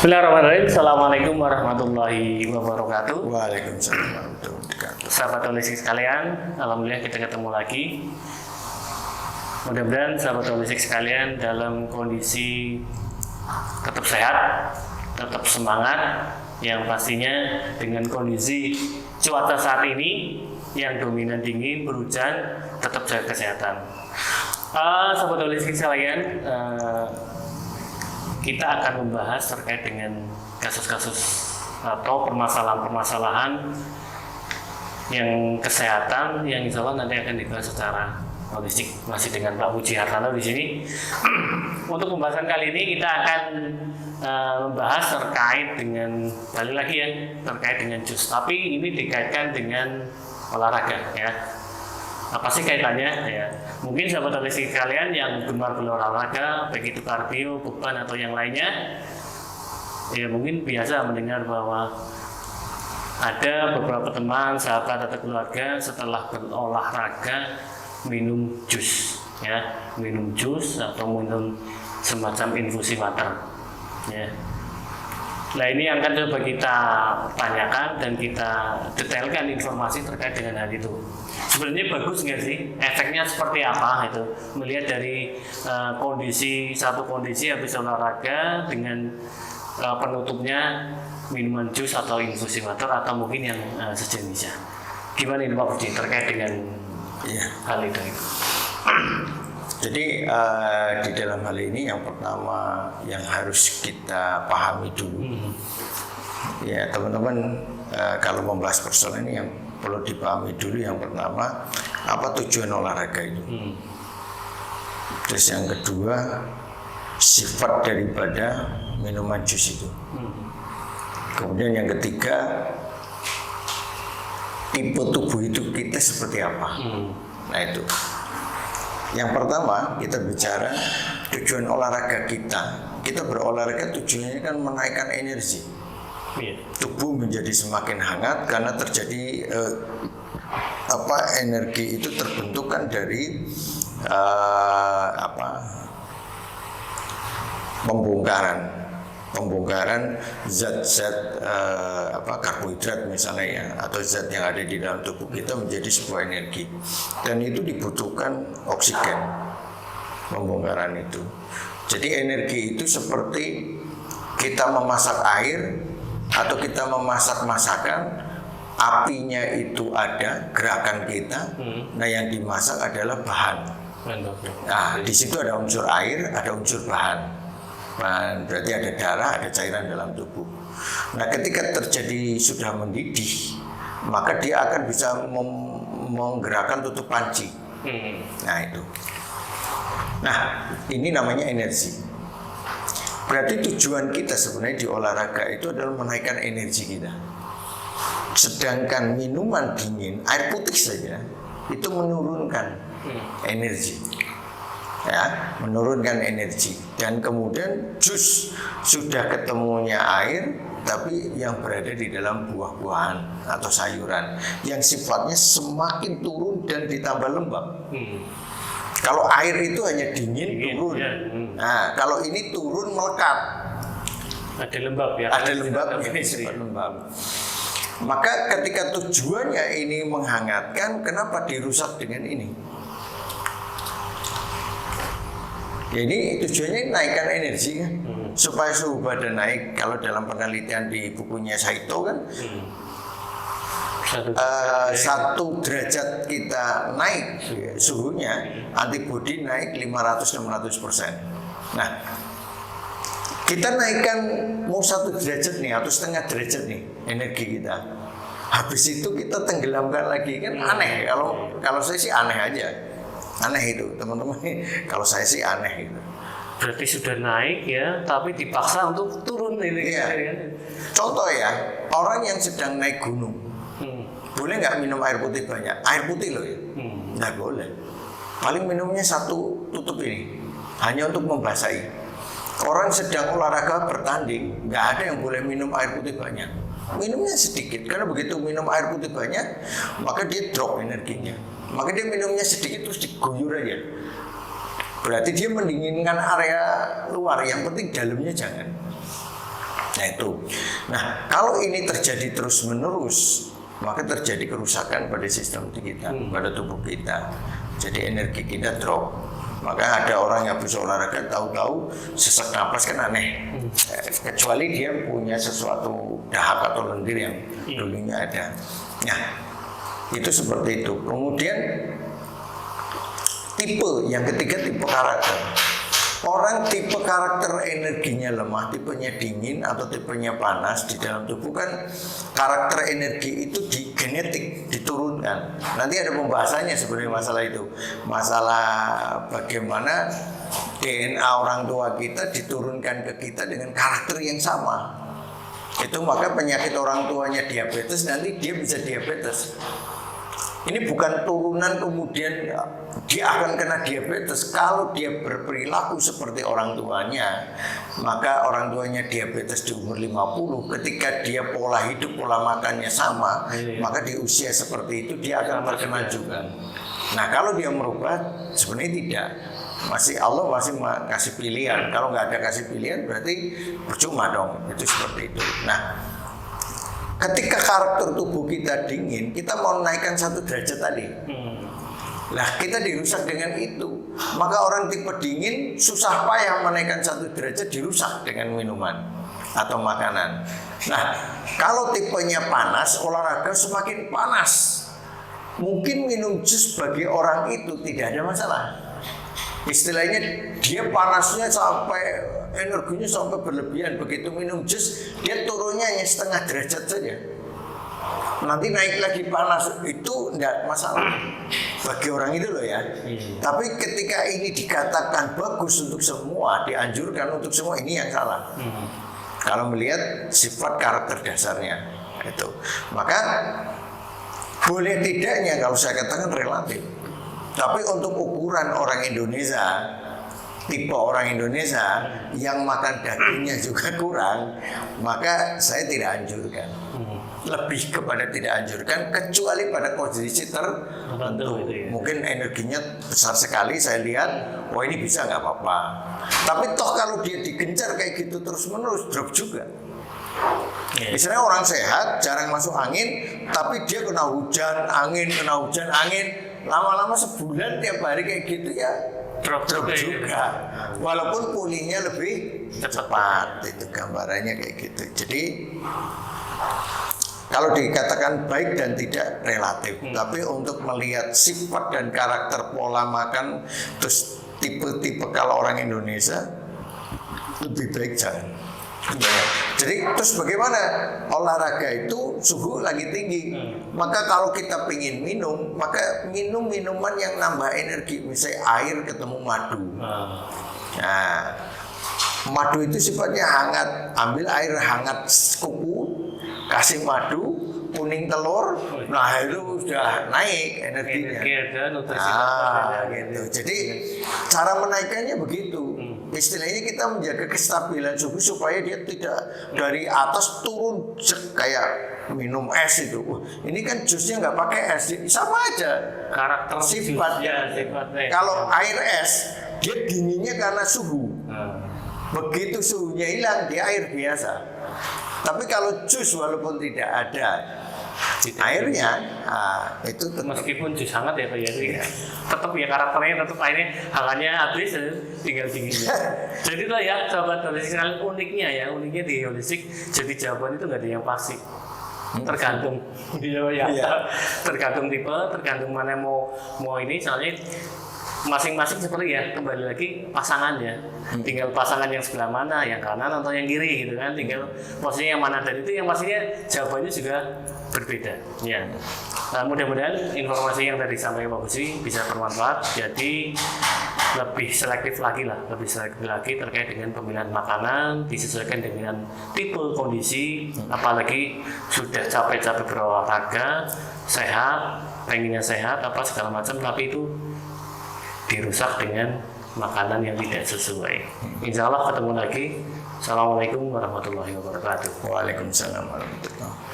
Bismillahirrahmanirrahim. Assalamualaikum warahmatullahi wabarakatuh. Waalaikumsalam warahmatullahi wabarakatuh. Sahabat holistik sekalian, alhamdulillah kita ketemu lagi. Mudah-mudahan sahabat holistik sekalian dalam kondisi tetap sehat, tetap semangat, yang pastinya dengan kondisi cuaca saat ini yang dominan dingin, berhujan, tetap jaga kesehatan. Sahabat holistik sekalian, kita akan membahas terkait dengan kasus-kasus atau permasalahan-permasalahan yang kesehatan yang insya Allah nanti akan dibahas secara holistik masih dengan Pak Puji Hartanto di sini. Untuk pembahasan kali ini kita akan membahas terkait dengan balik lagi ya terkait dengan jus, tapi ini dikaitkan dengan olahraga ya. Apa sih kaitannya ya? Mungkin sahabat holistik kalian yang gemar berolahraga, baik itu kardio, beban atau yang lainnya, ya mungkin biasa mendengar bahwa ada beberapa teman, sahabat atau keluarga setelah berolahraga minum jus, ya, minum jus atau minum semacam infusi water, ya. Nah ini yang akan coba kita tanyakan dan kita detailkan informasi terkait dengan hal itu. Sebenarnya bagus nggak sih? Efeknya seperti apa itu? Melihat dari satu kondisi habis olahraga dengan penutupnya minuman jus atau infusi water atau mungkin yang sejenisnya. Gimana ini Pak Budi terkait dengan hal itu? Jadi di dalam hal ini yang pertama yang harus kita pahami dulu, ya teman-teman, kalau membahas persoalan ini yang perlu dipahami dulu yang pertama apa tujuan olahraga itu. Terus yang kedua sifat daripada minuman jus itu. Kemudian yang ketiga tipe tubuh itu kita seperti apa. Nah itu. Yang pertama kita bicara tujuan olahraga kita. Kita berolahraga tujuannya kan menaikkan energi. Tubuh menjadi semakin hangat karena terjadi energi itu terbentuk kan dari pembongkaran zat-zat karbohidrat misalnya ya, atau zat yang ada di dalam tubuh kita menjadi sebuah energi, dan itu dibutuhkan oksigen pembongkaran itu. Jadi energi itu seperti kita memasak air atau kita memasak masakan, apinya itu ada, gerakan kita, nah yang dimasak adalah bahan. Nah di situ ada unsur air, ada unsur bahan. Berarti ada darah, ada cairan dalam tubuh. Nah ketika terjadi sudah mendidih, maka dia akan bisa menggerakkan tutup panci. Nah itu. Nah ini namanya energi. Berarti tujuan kita sebenarnya di olahraga itu adalah menaikkan energi kita. Sedangkan minuman dingin, air putih saja, itu menurunkan energi. Ya, menurunkan energi. Dan kemudian jus sudah ketemunya air, tapi yang berada di dalam buah-buahan atau sayuran yang sifatnya semakin turun dan ditambah lembab. Kalau air itu hanya dingin turun. Nah, kalau ini turun melekat. Ada lembab ya. Ada lembab, ini sifat lembab. Maka ketika tujuannya ini menghangatkan, kenapa dirusak dengan ini? Jadi tujuannya naikkan energi kan, supaya suhu badan naik. Kalau dalam penelitian di bukunya Saito kan, 1 derajat kita naik suhunya, antibodi naik 500-600%. Nah, kita naikkan mau 1 derajat nih atau setengah derajat nih energi kita. Habis itu kita tenggelamkan lagi kan aneh. Kalau saya sih aneh aja. Aneh itu teman-teman, kalau saya sih aneh itu. Berarti sudah naik ya, tapi dipaksa untuk turun ini. Iya. Contoh ya, orang yang sedang naik gunung, boleh nggak minum air putih banyak? Air putih loh ya, nggak boleh. Paling minumnya 1 tutup ini, hanya untuk membasahi. Orang sedang olahraga bertanding, nggak ada yang boleh minum air putih banyak. Minumnya sedikit, karena begitu minum air putih banyak, maka dia drop energinya. Maka dia minumnya sedikit terus diguyur aja. Berarti dia mendinginkan area luar, yang penting dalamnya jangan. Nah itu. Nah kalau ini terjadi terus menerus, maka terjadi kerusakan pada sistem kita, pada tubuh kita. Jadi energi kita drop. Maka ada orang yang bisa olahraga tahu-tahu sesak napas kan aneh. Kecuali dia punya sesuatu dahak atau lendir yang dulunya ada. Nah itu seperti itu. Kemudian tipe yang ketiga, tipe karakter. Orang tipe karakter energinya lemah, tipenya dingin atau tipenya panas di dalam tubuh kan karakter energi itu di genetik diturunkan. Nanti ada pembahasannya sebenarnya masalah itu. Masalah bagaimana DNA orang tua kita diturunkan ke kita dengan karakter yang sama. Itu maka penyakit orang tuanya diabetes, nanti dia bisa diabetes. Ini bukan turunan kemudian dia akan kena diabetes. Kalau dia berperilaku seperti orang tuanya, maka orang tuanya diabetes di umur 50. Ketika dia pola hidup, pola makannya sama, maka di usia seperti itu dia akan terkena juga. Nah kalau dia merubah, sebenarnya tidak. Allah masih kasih pilihan. Kalau nggak ada kasih pilihan berarti percuma dong. Itu seperti itu. Nah ketika karakter tubuh kita dingin, kita mau naikkan 1 derajat tadi. Nah, kita dirusak dengan itu. Maka orang tipe dingin susah payah menaikkan 1 derajat, dirusak dengan minuman atau makanan. Nah, kalau tipenya panas, olahraga semakin panas. Mungkin minum jus bagi orang itu tidak ada masalah. Istilahnya dia panasnya sampai energinya sampai berlebihan, begitu minum jus dia turunnya hanya setengah derajat saja. Nanti naik lagi panas, itu enggak masalah bagi orang itu loh ya. Tapi ketika ini dikatakan bagus untuk semua, dianjurkan untuk semua, ini yang salah. Kalau melihat sifat karakter dasarnya itu, maka boleh tidaknya kalau saya katakan relatif. Tapi untuk ukuran orang Indonesia, tipe orang Indonesia yang makan dagingnya juga kurang, maka saya tidak anjurkan. Lebih kepada tidak anjurkan, kecuali pada kondisi tertentu. Mungkin energinya besar sekali, saya lihat, oh ini bisa nggak apa-apa. Tapi toh kalau dia digencar kayak gitu terus menerus, drop juga. Misalnya orang sehat, jarang masuk angin, tapi dia kena hujan, angin, lama-lama sebulan tiap hari kayak gitu ya drop juga. Walaupun pulihnya lebih cepat, itu gambarannya kayak gitu. Jadi kalau dikatakan baik dan tidak relatif, tapi untuk melihat sifat dan karakter pola makan, terus tipe-tipe kalau orang Indonesia lebih baik jangan. Jadi terus bagaimana? Olahraga itu suhu lagi tinggi, maka kalau kita pengen minum, maka minum minuman yang nambah energi, misalnya air ketemu madu. Nah, madu itu sifatnya hangat, ambil air hangat kuku, kasih madu, kuning telur, nah itu sudah naik energinya. Gitu. Jadi cara menaikkannya begitu. Istilahnya kita menjaga kestabilan suhu supaya dia tidak dari atas turun kayak minum es itu. Ini kan jusnya nggak pakai es, sama aja. Karakter sifatnya. Kalau air es, dia dinginnya karena suhu. Begitu suhunya hilang, dia air biasa. Tapi kalau jus walaupun tidak ada airnya, itu meskipun jus hangat ya Pak ya, tetap ya karakternya tetap airnya hangatnya habis tinggal dinginnya. Jadi lah ya sahabat holistik, uniknya di holistik, jadi jawaban itu nggak ada yang pasti, tergantung tergantung tipe, tergantung mana mau ini, soalnya masing-masing seperti ya, kembali lagi pasangannya, tinggal pasangan yang sebelah mana, yang kanan atau yang kiri gitu kan, tinggal posisinya yang mana, dan itu yang pastinya jawabannya juga berbeda ya. Nah, mudah-mudahan informasi yang tadi disampaikan Pak Busri bisa bermanfaat, jadi lebih selektif lagi terkait dengan pemilihan makanan, disesuaikan dengan tipe kondisi, apalagi sudah capek-capek berolahraga, sehat, pengennya sehat apa segala macam, tapi itu dirusak dengan makanan yang tidak sesuai. Insya Allah ketemu lagi. Assalamualaikum warahmatullahi wabarakatuh. Waalaikumsalam warahmatullahi wabarakatuh.